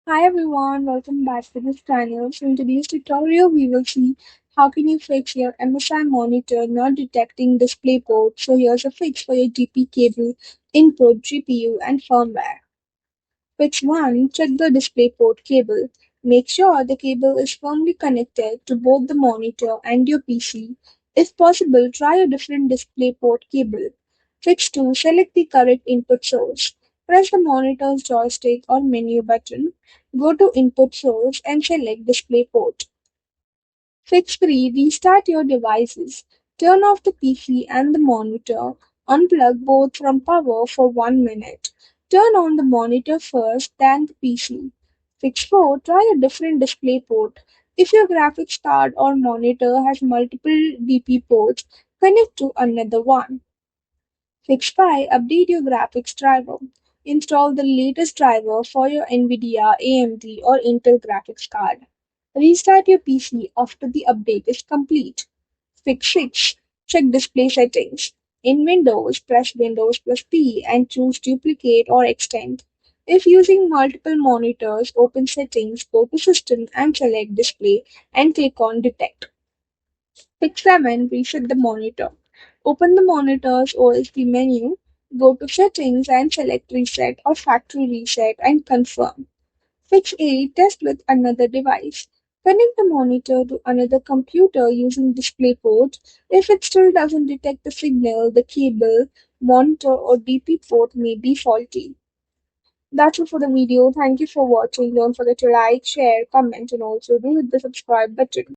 Hi everyone, welcome back to this channel. So in today's tutorial, we will see how can you fix your MSI monitor not detecting DisplayPort. So here's a fix for your DP cable, input, GPU, and firmware. Fix 1. Check the DisplayPort cable. Make sure the cable is firmly connected to both the monitor and your PC. If possible, try a different DisplayPort cable. Fix 2. Select the correct input source. Press the monitor's joystick or menu button. Go to Input Source and select DisplayPort. Fix 3. Restart your devices. Turn off the PC and the monitor. Unplug both from power for 1 minute. Turn on the monitor first, then the PC. Fix 4. Try a different display port. If your graphics card or monitor has multiple DP ports, connect to another one. Fix 5. Update your graphics driver. Install the latest driver for your NVIDIA, AMD, or Intel graphics card. Restart your PC after the update is complete. Fix 6. Check display settings. In Windows, press Windows plus P and choose Duplicate or Extend. If using multiple monitors, open Settings, go to System and select Display and click on Detect. Fix 7. Reset the monitor. Open the monitor's OSD menu, go to Settings and select Reset or Factory Reset and confirm. Fix 8. Test with another device. Connect the monitor to another computer using DisplayPort. If it still doesn't detect the signal, the cable, monitor, or DP port may be faulty. That's it for the video. Thank you for watching. Don't forget to like, share, comment, and also do hit the subscribe button.